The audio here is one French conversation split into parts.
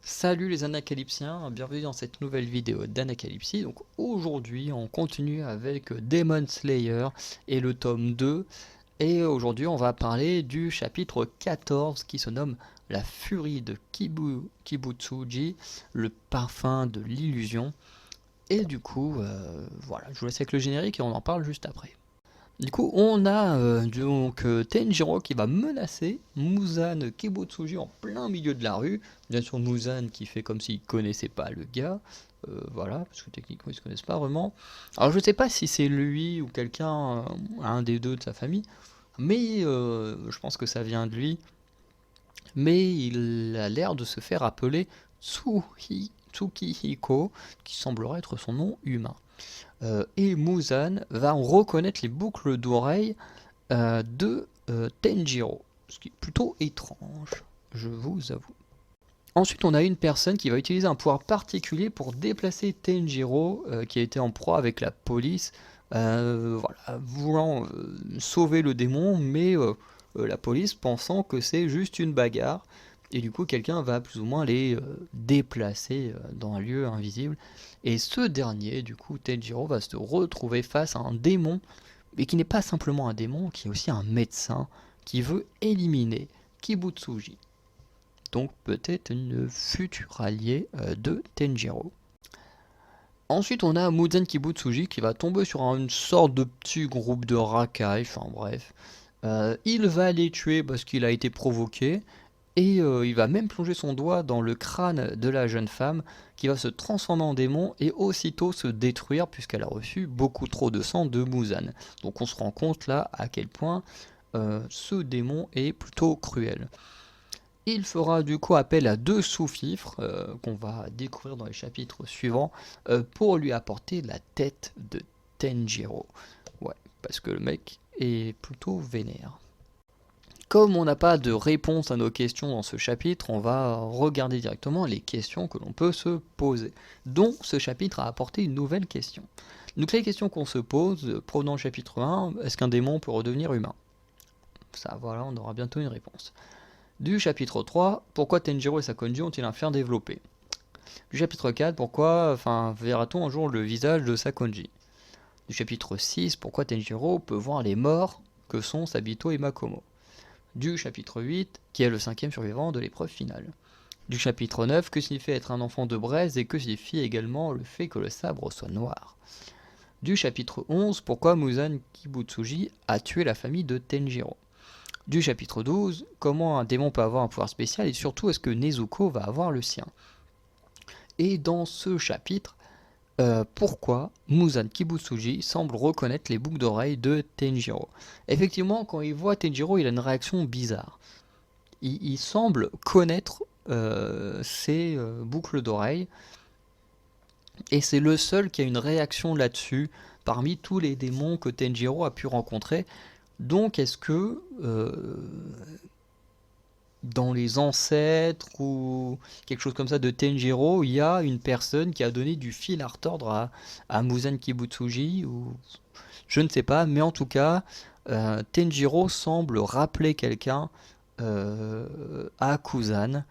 Salut les Anacalypsiens, bienvenue dans cette nouvelle vidéo d'Anacalypsie. Donc aujourd'hui on continue avec Demon Slayer et le tome 2. Et aujourd'hui on va parler du chapitre 14 qui se nomme La furie de Kibutsuji, le parfum de l'illusion. Et du coup, voilà, je vous laisse avec le générique et on en parle juste après. Du coup, on a Tenjiro qui va menacer Muzan Kibutsuji en plein milieu de la rue. Bien sûr, Muzan qui fait comme s'il connaissait pas le gars. Voilà, parce que techniquement ils se connaissent pas vraiment. Alors je sais pas si c'est lui ou quelqu'un, un des deux de sa famille, mais je pense que ça vient de lui. Mais il a l'air de se faire appeler Tsukihiko, qui semblerait être son nom humain. Et Muzan va reconnaître les boucles d'oreilles de Tenjiro, ce qui est plutôt étrange, je vous avoue. Ensuite, on a une personne qui va utiliser un pouvoir particulier pour déplacer Tenjiro, qui a été en proie avec la police, voilà, voulant sauver le démon, mais la police pensant que c'est juste une bagarre. Et du coup, quelqu'un va plus ou moins les déplacer dans un lieu invisible. Et ce dernier, du coup, Tenjiro va se retrouver face à un démon, mais qui n'est pas simplement un démon, qui est aussi un médecin qui veut éliminer Kibutsuji. Donc peut-être une future alliée de Tenjiro. Ensuite, on a Muzan Kibutsuji qui va tomber sur une sorte de petit groupe de racailles, enfin bref. Il va les tuer parce qu'il a été provoqué. Et il va même plonger son doigt dans le crâne de la jeune femme qui va se transformer en démon et aussitôt se détruire puisqu'elle a reçu beaucoup trop de sang de Muzan. Donc on se rend compte là à quel point ce démon est plutôt cruel. Il fera du coup appel à deux sous-fifres qu'on va découvrir dans les chapitres suivants pour lui apporter la tête de Tenjiro. Ouais, parce que le mec est plutôt vénère. Comme on n'a pas de réponse à nos questions dans ce chapitre, on va regarder directement les questions que l'on peut se poser, dont ce chapitre a apporté une nouvelle question. Donc les questions qu'on se pose, provenant du chapitre 1, est-ce qu'un démon peut redevenir humain? Ça, voilà, on aura bientôt une réponse. Du chapitre 3, pourquoi Tenjiro et Sakonji ont-ils un fer développé? Du chapitre 4, pourquoi verra-t-on un jour le visage de Sakonji? Du chapitre 6, pourquoi Tenjiro peut voir les morts que sont Sabito et Makomo? Du chapitre 8, qui est le 5e survivant de l'épreuve finale. Du chapitre 9, que signifie être un enfant de braise et que signifie également le fait que le sabre soit noir. Du chapitre 11, pourquoi Muzan Kibutsuji a tué la famille de Tenjiro. Du chapitre 12, comment un démon peut avoir un pouvoir spécial et surtout est-ce que Nezuko va avoir le sien. Et dans ce chapitre, pourquoi Muzan Kibutsuji semble reconnaître les boucles d'oreilles de Tenjiro. Effectivement, quand il voit Tenjiro, il a une réaction bizarre. Il semble connaître ses boucles d'oreilles, et c'est le seul qui a une réaction là-dessus, parmi tous les démons que Tenjiro a pu rencontrer. Donc est-ce que dans les ancêtres ou quelque chose comme ça de Tenjiro, il y a une personne qui a donné du fil à retordre à Muzan Kibutsuji, ou je ne sais pas, mais en tout cas, Tenjiro semble rappeler quelqu'un à Kuzan,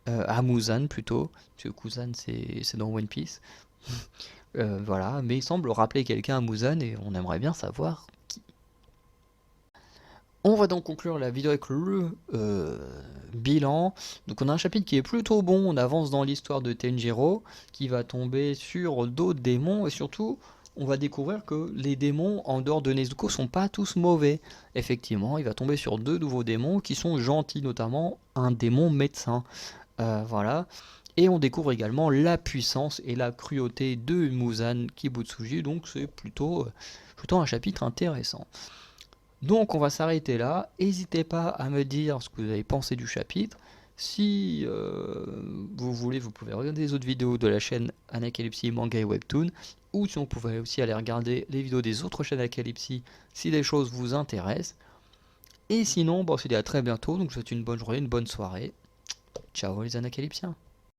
à Muzan plutôt, parce que Kuzan c'est dans One Piece. Voilà, mais il semble rappeler quelqu'un à Muzan et on aimerait bien savoir. On va donc conclure la vidéo avec le bilan. Donc on a un chapitre qui est plutôt bon, on avance dans l'histoire de Tenjiro, qui va tomber sur d'autres démons, et surtout, on va découvrir que les démons, en dehors de Nezuko, sont pas tous mauvais. Effectivement, il va tomber sur deux nouveaux démons qui sont gentils, notamment un démon médecin. Voilà. Et on découvre également la puissance et la cruauté de Muzan Kibutsuji, donc c'est plutôt un chapitre intéressant. Donc on va s'arrêter là, n'hésitez pas à me dire ce que vous avez pensé du chapitre. Si vous voulez, vous pouvez regarder les autres vidéos de la chaîne Anacalypsie Manga et Webtoon, ou si vous pouvez aussi aller regarder les vidéos des autres chaînes Anacalypsie si des choses vous intéressent. Et sinon, on se dit à très bientôt, donc je vous souhaite une bonne journée, une bonne soirée. Ciao les Anacalypsiens.